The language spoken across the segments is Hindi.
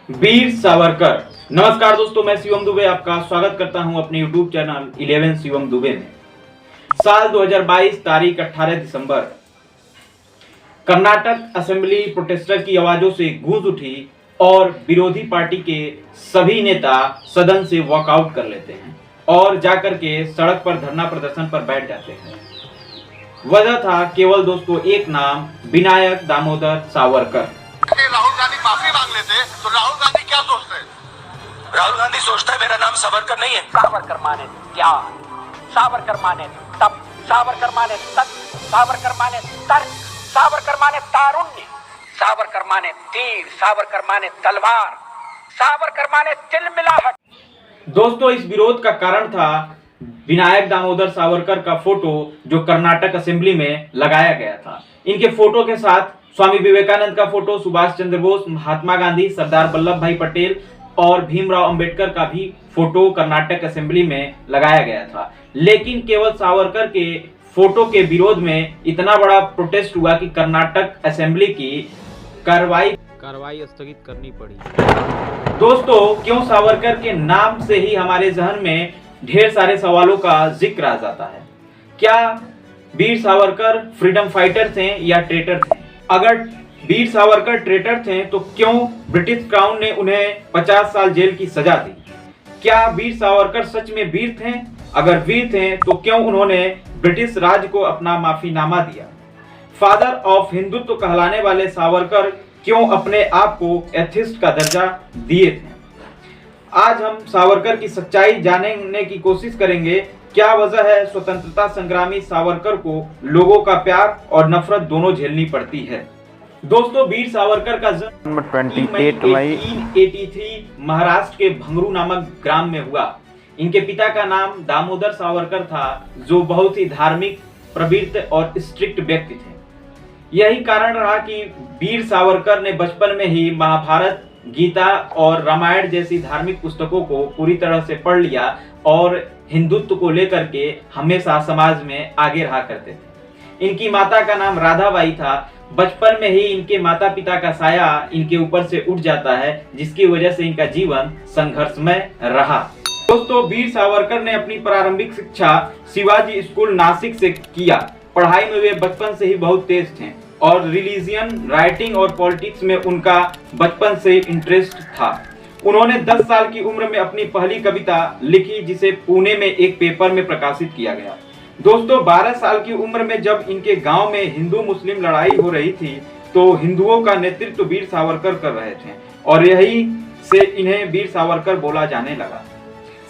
वीर सावरकर। नमस्कार दोस्तों, मैं शिवम दुबे आपका स्वागत करता हूं अपने YouTube चैनल 11 शिवम दुबे में। साल 2022 तारीख 18 दिसंबर। कर्नाटक असेंबली प्रोटेस्टर की आवाजों से गूंज उठी और विरोधी पार्टी के सभी नेता सदन से वॉकआउट कर लेते हैं और जाकर के सड़क पर धरना प्रदर्शन पर बैठ जाते हैं। वजह था केवल दोस्तों एक नाम, विनायक दामोदर सावरकर। राहुल गांधी माफी मांग लेते तो राहुल गांधी क्या सोचते हैं? राहुल गांधी सोचता है मेरा नाम सावरकर नहीं है। सावरकर माने त्याग, सावरकर माने तप, सावरकर माने तक, सावरकर माने तर्क, सावरकर माने तारुण्य, सावरकर माने तीर, सावरकर माने तलवार, सावरकर माने तिलमिलाहट। दोस्तों, इस विरोध का कारण था विनायक दामोदर सावरकर का फोटो जो कर्नाटक असेंबली में लगाया गया था। इनके फोटो के साथ स्वामी विवेकानंद का फोटो, सुभाष चंद्र बोस, महात्मा गांधी, सरदार वल्लभ भाई पटेल और भीमराव अंबेडकर का भी फोटो कर्नाटक असेंबली में लगाया गया था। लेकिन केवल सावरकर के फोटो के विरोध में इतना बड़ा प्रोटेस्ट हुआ कि कर्नाटक असेंबली की कार्रवाई स्थगित करनी पड़ी। दोस्तों, क्यों सावरकर के नाम से ही हमारे जहन में ढेर सारे सवालों का जिक्र आ जाता है। क्या वीर सावरकर फ्रीडम फाइटर थे या ट्रेटर थे? अगर वीर सावरकर ट्रेटर थे तो क्यों ब्रिटिश क्राउन ने उन्हें 50 साल जेल की सजा दी? क्या वीर सावरकर सच में वीर थे? अगर वीर थे तो क्यों उन्होंने ब्रिटिश राज को अपना माफीनामा दिया? फादर ऑफ हिंदुत्व कहलाने वाले सावरकर क्यों अपने आप को एथिस्ट का दर्जा दिए थे? आज हम सावरकर की सच्चाई जानने की कोशिश करेंगे। क्या वजह है स्वतंत्रता संग्रामी सावरकर को लोगों का प्यार और नफरत दोनों झेलनी पड़ती है? दोस्तों, वीर सावरकर का जन्म 28 मई 1883 महाराष्ट्र के भंगरू नामक ग्राम में हुआ। इनके पिता का नाम दामोदर सावरकर था, जो बहुत ही धार्मिक, प्रवृत्त और स्ट्रिक्ट व्यक्ति थे। यही कारण रहा कि वीर सावरकर ने बचपन में ही महाभारत, गीता और रामायण जैसी धार्मिक पुस्तकों को पूरी तरह से पढ़ लिया और हिंदुत्व को लेकर के हमेशा समाज में आगे रहा करते थे। इनकी माता का नाम राधाबाई था। बचपन में ही इनके माता पिता का साया इनके ऊपर से उठ जाता है, जिसकी वजह से इनका जीवन संघर्षमय रहा। दोस्तों, वीर सावरकर ने अपनी प्रारंभिक शिक्षा शिवाजी स्कूल नासिक से किया। पढ़ाई में वे बचपन से ही बहुत तेज थे और रिलीजियन, राइटिंग और पॉलिटिक्स में उनका बचपन से इंटरेस्ट था। उन्होंने 10 साल की उम्र में अपनी पहली कविता लिखी, जिसे पुणे में एक पेपर में प्रकाशित किया गया। दोस्तों, 12 साल की उम्र में जब इनके गांव में हिंदू मुस्लिम लड़ाई हो रही थी तो हिंदुओं का नेतृत्व वीर सावरकर कर रहे थे और यही से इन्हें वीर सावरकर बोला जाने लगा।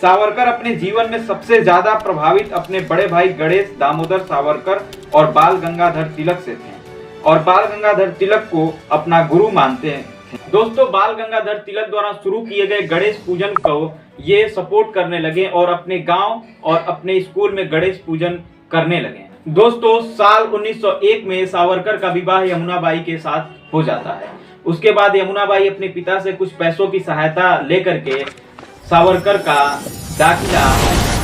सावरकर अपने जीवन में सबसे ज्यादा प्रभावित अपने बड़े भाई गणेश दामोदर सावरकर और बाल गंगाधर तिलक से थे और बाल गंगाधर तिलक को अपना गुरु मानते हैं। दोस्तों, बाल गंगाधर तिलक द्वारा शुरू किए गए गणेश पूजन को ये सपोर्ट करने लगे और अपने गांव और अपने स्कूल में गणेश पूजन करने लगे। दोस्तों, साल 1901 में सावरकर का विवाह यमुनाबाई के साथ हो जाता है। उसके बाद यमुनाबाई अपने पिता से कुछ पैसों की सहायता लेकर के सावरकर का दाखिला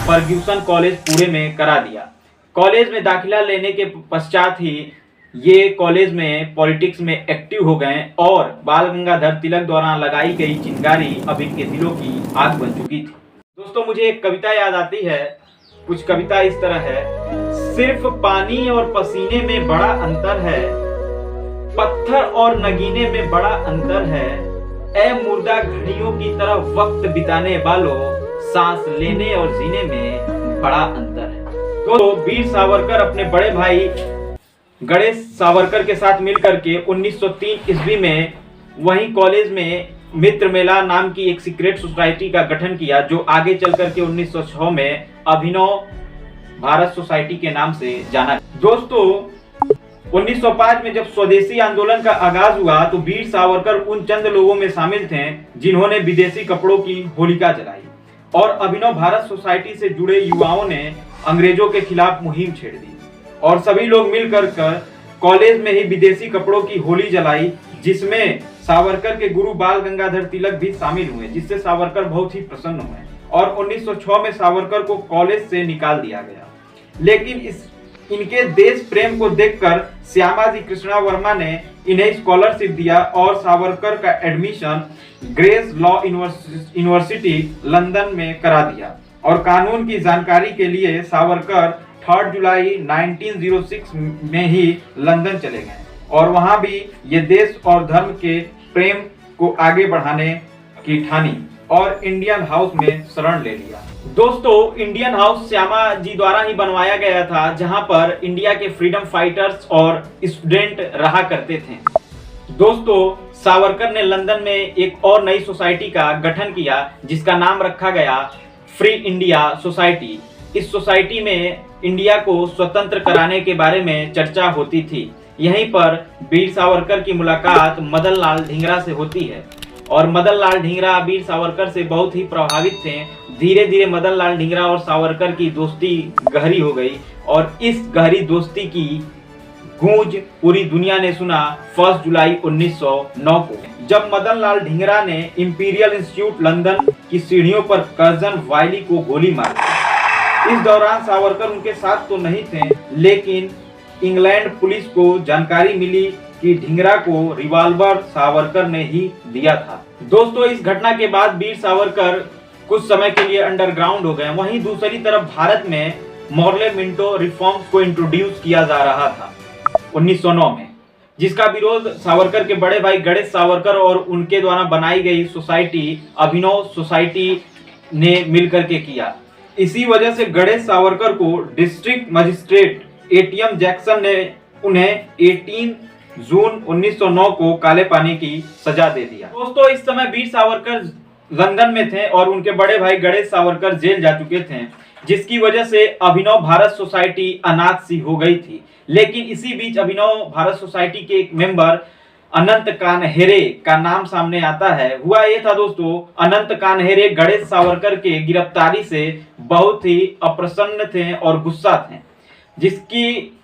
फर्ग्यूसन कॉलेज पुणे में करा दिया। कॉलेज में दाखिला लेने के पश्चात ही ये कॉलेज में पॉलिटिक्स में एक्टिव हो गए और बाल गंगाधर तिलक द्वारा लगाई गई चिंगारी अब इनके दिलों की आग बन चुकी थी। दोस्तों, मुझे एक कविता याद आती है। कुछ कविता इस तरह है। सिर्फ पानी और पसीने में बड़ा अंतर है, पत्थर और नगीने में बड़ा अंतर है, ए मुर्दा घड़ियों की तरह वक्त बिताने वालों, सांस लेने और जीने में बड़ा अंतर है। तो वीर सावरकर अपने बड़े भाई गणेश सावरकर के साथ मिलकर के 1903 ईस्वी में वहीं कॉलेज में मित्र मेला नाम की एक सीक्रेट सोसाइटी का गठन किया, जो आगे चल करके 1906 में अभिनव भारत सोसाइटी के नाम से जाना। दोस्तों, 1905 में जब स्वदेशी आंदोलन का आगाज हुआ तो वीर सावरकर उन चंद लोगों में शामिल थे जिन्होंने विदेशी कपड़ों की होलिका जलाई और अभिनव भारत सोसाइटी से जुड़े युवाओं ने अंग्रेजों के खिलाफ मुहिम छेड़ दी और सभी लोग मिलकर कॉलेज में ही विदेशी कपड़ों की होली जलाई, जिसमें सावरकर के गुरु बाल गंगाधर तिलक भी शामिल हुए, जिससे सावरकर बहुत ही प्रसन्न हुए और 1906 में सावरकर को कॉलेज से निकाल दिया गया। लेकिन इस इनके देश प्रेम को देखकर श्यामाजी कृष्णा वर्मा ने इन्हें स्कॉलरशिप दिया और सावरकर का admission grace law university London में करा दिया। और कानून की जानकारी के लिए सावरकर 3 जुलाई 1906 में ही लंदन चले गए और वहां भी ये देश और धर्म के प्रेम को आगे बढ़ाने की ठानी और इंडियन हाउस में शरण ले लिया। दोस्तों, इंडियन हाउस श्यामा जी द्वारा ही बनवाया गया था, जहां पर इंडिया के फ्रीडम फाइटर्स और स्टूडेंट रहा करते थे। दोस्तों, सावरकर ने लंदन में एक और नई सोसाइटी का गठन किया जिसका नाम रखा गया फ्री इंडिया सोसाइटी। इस सोसाइटी में इंडिया को स्वतंत्र कराने के बारे में चर्चा होती थी। यहीं पर वीर सावरकर की मुलाकात मदन लाल ढींगरा से होती है और मदन लाल ढींगरा वीर सावरकर से बहुत ही प्रभावित थे। धीरे धीरे मदन लाल ढींगरा और सावरकर की दोस्ती गहरी हो गई और इस गहरी दोस्ती की गूंज पूरी दुनिया ने सुना 1 जुलाई 1909 को, जब मदन लाल ढींगरा ने इंपीरियल इंस्टीट्यूट लंदन की सीढ़ियों पर कर्जन वायली को गोली मार दी। इस दौरान सावरकर उनके साथ तो नहीं थे, लेकिन इंग्लैंड पुलिस को जानकारी मिली कि ढींगरा को रिवॉल्वर सावरकर ने ही दिया था। दोस्तों, इस घटना के बाद वीर सावरकर कुछ समय के लिए अंडरग्राउंड हो गए। वहीं दूसरी तरफ भारत में मॉर्ले मिंटो रिफॉर्म्स को इंट्रोड्यूस किया जा रहा था 1909 में, जिसका विरोध सावरकर के बड़े भाई गणेश सावरकर और उनके द्वारा बनाई गई सोसाइटी अभिनव सोसाइटी ने मिलकर के किया। इसी वजह से गणेश सावरकर को डिस्ट्रिक्ट मजिस्ट्रेट एटीएम जैक्सन ने उन्हें 18 जून 1909 को काले पानी की सजा दे दिया। दोस्तों, इस समय वीर सावरकर लंदन में थे और उनके बड़े भाई गणेश सावरकर जेल जा चुके थे, जिसकी वजह से अभिनव भारत सोसाइटी अनाथ सी हो गई थी। लेकिन इसी बीच अभिनव भारत सोसाइटी के एक मेंबर अनंत कान्हेरे का नाम सामने आता है। हुआ ये था दोस्तों, अनंत कान्हेरे गणेश सावरकर के गिरफ्तारी से बहुत ही अप्रसन्न थे और गुस्सा थे, जिसकी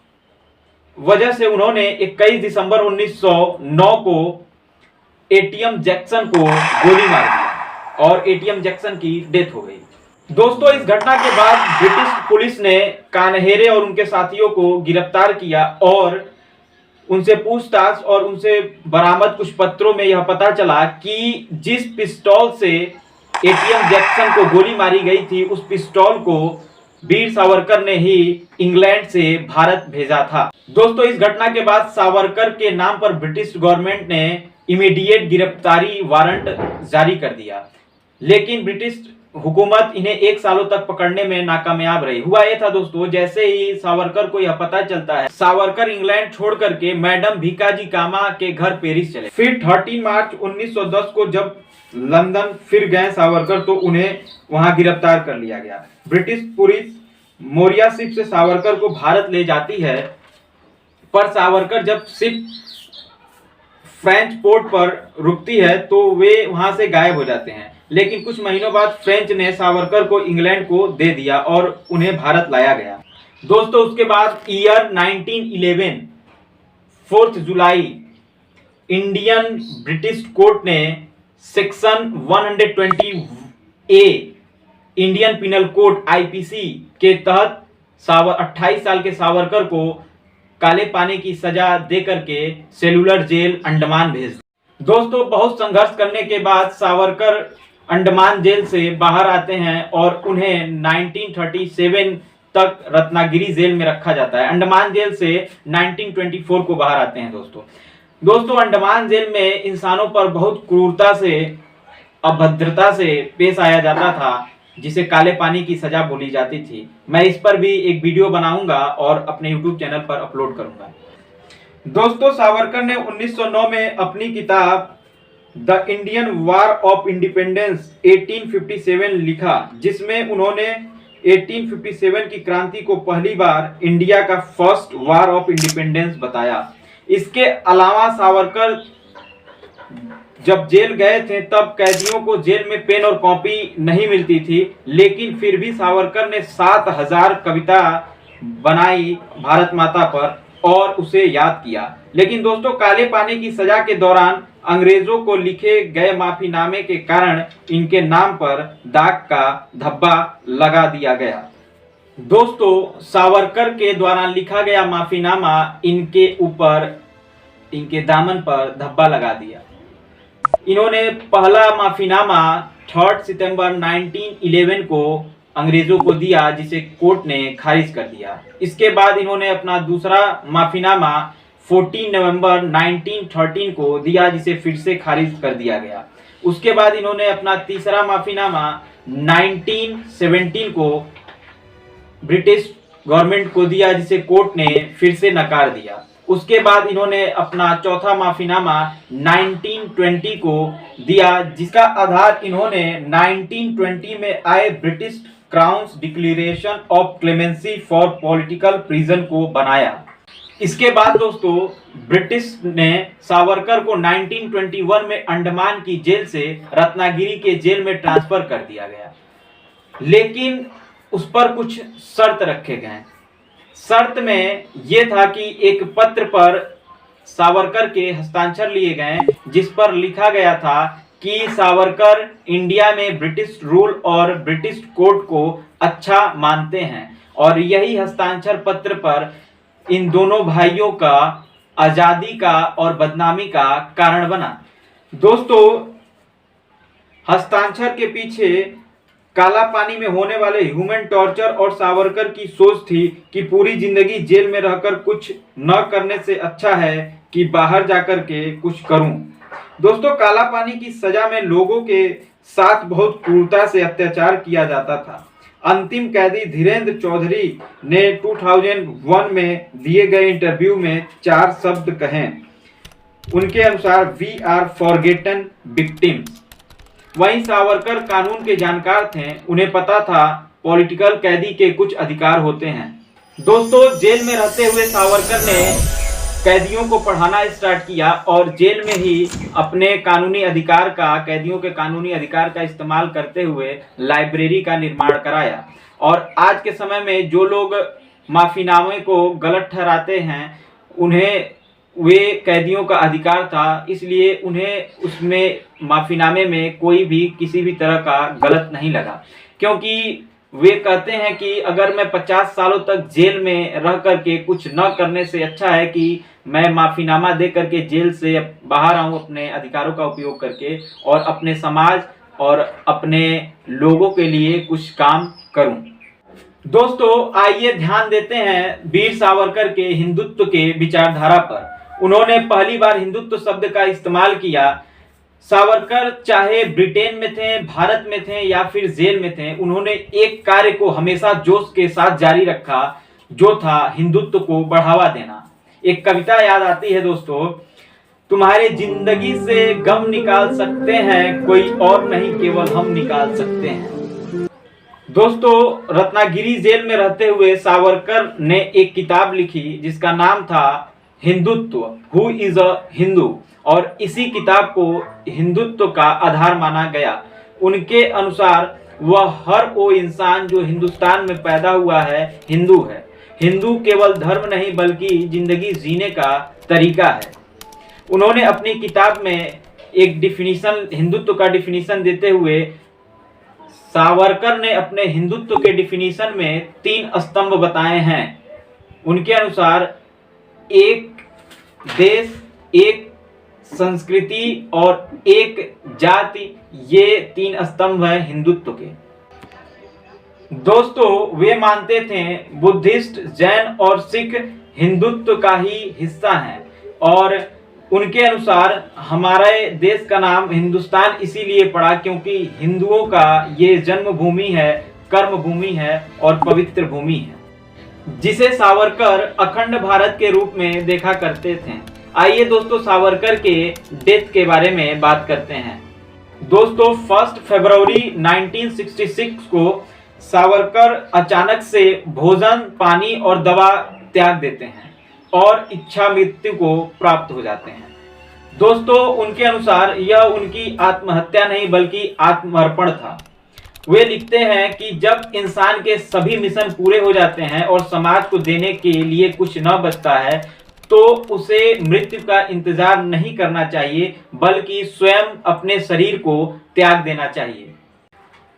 वजह से उन्होंने 21 दिसंबर 1909 को एटीएम जैक्सन को गोली मार दी और एटीएम जैक्सन की डेथ हो गई। दोस्तों, इस घटना के बाद ब्रिटिश पुलिस ने कान्हेरे और उनके साथियों को गिरफ्तार किया और उनसे पूछताछ और उनसे बरामद कुछ पत्रों में यह पता चला कि जिस पिस्तौल से एटीएम जैक्सन को गोली मारी गई थी, उस पिस्तौल को वीर सावरकर ने ही इंग्लैंड से भारत भेजा था। दोस्तों, इस घटना के बाद सावरकर के नाम पर ब्रिटिश गवर्नमेंट ने इमीडिएट गिरफ्तारी वारंट जारी कर दिया, लेकिन ब्रिटिश हुकूमत इन्हें 1 सालों तक पकड़ने में नाकामयाब रही। हुआ यह था दोस्तों, जैसे ही सावरकर को यह पता चलता है, सावरकर इंग्लैंड छोड़ करके मैडम भीकाजी कामा के घर पेरिस चले। फिर 13 मार्च 1910 को जब लंदन फिर गए सावरकर, तो उन्हें वहां गिरफ्तार कर लिया गया। ब्रिटिश पुलिस मोरिया शिप से सावरकर को भारत ले जाती है, पर सावरकर जब शिप फ्रेंच पोर्ट पर रुकती है तो वे वहां से गायब हो जाते हैं। लेकिन कुछ महीनों बाद फ्रेंच ने सावरकर को इंग्लैंड को दे दिया और उन्हें भारत लाया गया। दोस्तों, उसके बाद ईयर 1911 4 जुलाई इंडियन ब्रिटिश कोर्ट ने section 120A Indian penal code IPC के तहत 28 साल के सावरकर को काले पानी की सजा दे करके सेलुलर जेल अंडमान भेज दिया। दोस्तों, बहुत संघर्ष करने के बाद सावरकर अंडमान जेल से बाहर आते हैं और उन्हें 1937 तक रत्नागिरी जेल में रखा जाता है। अंडमान जेल से 1924 को बाहर आते हैं। दोस्तों, अंडमान जेल में इंसानों पर बहुत क्रूरता से, अभद्रता से पेश आया जाता था, जिसे काले पानी की सजा बोली जाती थी। मैं इस पर भी एक वीडियो बनाऊंगा और अपने YouTube चैनल पर अपलोड करूंगा। दोस्तों, सावरकर ने 1909 में अपनी किताब the Indian war of independence 1857 लिखा, जिसमें उन्होंने 1857 की क्रांति को पहली बार इंडिया का फर्स्ट वार ऑफ इंडिपेंडेंस बताया। इसके अलावा सावरकर जब जेल गए थे तब कैदियों को जेल में पेन और कॉपी नहीं मिलती थी, लेकिन फिर भी सावरकर ने 7000 कविता बनाई भारत माता पर और उसे याद किया। लेकिन दोस्तों, काले पानी की सजा के दौरान अंग्रेजों को लिखे गए माफीनामे के कारण इनके नाम पर दाग का धब्बा लगा दिया गया। दोस्तों, सावरकर के द्वारा लिखा गया माफीनामा इनके ऊपर, इनके दामन पर धब्बा लगा दिया। इन्होंने पहला माफीनामा 3 सितंबर 1911 को अंग्रेजों को दिया, जिसे कोर्ट ने खारिज कर दिया। इसके बाद इन्होंने अपना दूसरा माफीनामा 14 नवंबर 1913 को दिया, जिसे फिर से खारिज कर दिया गया। उसके बाद इन्होंने अपना तीसरा माफीनामा 1917 को ब्रिटिश गवर्नमेंट को दिया, जिसे कोर्ट ने फिर से नकार दिया। उसके बाद इन्होंने अपना चौथा माफीनामा 1920 को दिया, जिसका आधार इन्होंने 1920 में आए British crowns declaration of clemency for political prison को बनाया। इसके बाद दोस्तों, ब्रिटिश ने सावरकर को 1921 में अंडमान की जेल से रत्नागिरी के जेल में ट्रांसफर कर दिया गया, लेकिन उस पर कुछ शर्त रखे गए। शर्त में यह था कि एक पत्र पर सावरकर के हस्ताक्षर लिए गए, जिस पर लिखा गया था कि सावरकर इंडिया में ब्रिटिश रूल और ब्रिटिश कोर्ट को अच्छा मानते हैं, और यही हस्ताक्षर पत्र पर इन दोनों भाइयों का आजादी का और बदनामी का कारण बना। दोस्तों, हस्ताक्षर के पीछे काला पानी में होने वाले ह्यूमन टॉर्चर और सावरकर की सोच थी कि पूरी जिंदगी जेल में रहकर कुछ न करने से अच्छा है कि बाहर जाकर के कुछ करूं। दोस्तों, काला पानी की सजा में लोगों के साथ बहुत क्रूरता से अत्याचार किया जाता था। अंतिम कैदी धीरेन्द्र चौधरी ने 2001 में दिए गए इंटरव्यू में 4 शब्द कहे। उनके अनुसार वी आर फॉरगेटन विक्टिम्स। वहीं सावरकर कानून के जानकार थे, उन्हें पता था पॉलिटिकल कैदी के कुछ अधिकार होते हैं। दोस्तों, जेल में रहते हुए सावरकर ने कैदियों को पढ़ाना स्टार्ट किया और जेल में ही अपने कानूनी अधिकार का, कैदियों के कानूनी अधिकार का इस्तेमाल करते हुए लाइब्रेरी का निर्माण कराया। और आज के समय में जो लोग माफीनामे को गलत ठहराते हैं, उन्हें वे कैदियों का अधिकार था, इसलिए उन्हें उसमें माफीनामे में कोई भी किसी भी तरह का गलत नहीं लगा, क्योंकि वे कहते हैं कि अगर मैं 50 सालों तक जेल में रह करके कुछ न करने से अच्छा है कि मैं माफीनामा दे करके जेल से बाहर आऊं अपने अधिकारों का उपयोग करके और अपने समाज और अपने लोगों के लिए कुछ काम करूं। दोस्तों, आइए ध्यान देते हैं वीर सावरकर के हिंदुत्व के विचारधारा पर। उन्होंने पहली बार हिंदुत्व शब्द का इस्तेमाल किया। सावरकर चाहे ब्रिटेन में थे, भारत में थे या फिर जेल में थे, उन्होंने एक कार्य को हमेशा जोश के साथ जारी रखा, जो था हिंदुत्व को बढ़ावा देना। एक कविता याद आती है दोस्तों, तुम्हारे जिंदगी से गम निकाल सकते हैं, कोई और नहीं केवल हम निकाल सकते हैं। दोस्तों, रत्नागिरी जेल में रहते हुए सावरकर ने एक किताब लिखी जिसका नाम था Hindutva, who is a Hindu, और इसी किताब को हिंदुत्व का आधार माना गया। उनके अनुसार वह हर वो इंसान जो हिंदुस्तान में पैदा हुआ है हिंदू है। हिंदू केवल धर्म नहीं बल्कि जिंदगी जीने का तरीका है। उन्होंने अपनी किताब में एक डिफिनीशन, हिंदुत्व का डिफिनीशन देते हुए सावरकर ने अपने हिंदुत्व के डिफिनीशन में 3 स्तंभ बताए हैं। उनके अनुसार एक देश, एक संस्कृति और एक जाति, ये 3 स्तंभ हैं हिंदुत्व के। दोस्तों, वे मानते थे बुद्धिस्ट, जैन और सिख हिंदुत्व का ही हिस्सा हैं, और उनके अनुसार हमारे देश का नाम हिंदुस्तान इसीलिए पड़ा क्योंकि हिंदुओं का ये जन्मभूमि है, कर्म भूमि है और पवित्र भूमि है, जिसे सावरकर अखंड भारत के रूप में देखा करते थे। आइए दोस्तों, सावरकर के डेथ के बारे में बात करते हैं। दोस्तों, 1 फरवरी 1966 को सावरकर अचानक से भोजन, पानी और दवा त्याग देते हैं और इच्छा मृत्यु को प्राप्त हो जाते हैं। दोस्तों, उनके अनुसार यह उनकी आत्महत्या नहीं बल्कि आत्मर्पण था। वे लिखते हैं कि जब इंसान के सभी मिशन पूरे हो जाते हैं और समाज को देने के लिए कुछ न बचता है, तो उसे मृत्यु का इंतजार नहीं करना चाहिए बल्कि स्वयं अपने शरीर को त्याग देना चाहिए।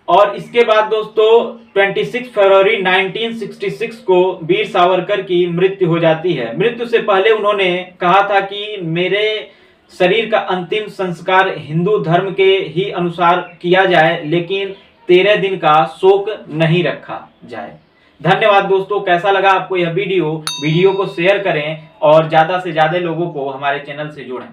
और इसके बाद दोस्तों 26 फरवरी 1966 को वीर सावरकर की मृत्यु हो जाती है। मृत्यु से पहले उन्होंने कहा था कि मेरे शरीर का अंतिम संस्कार हिंदू धर्म के ही अनुसार किया जाए, लेकिन 13 दिन का शोक नहीं रखा जाए। धन्यवाद दोस्तों। कैसा लगा आपको यह वीडियो को शेयर करें और ज्यादा से ज्यादा लोगों को हमारे चैनल से जोड़ें।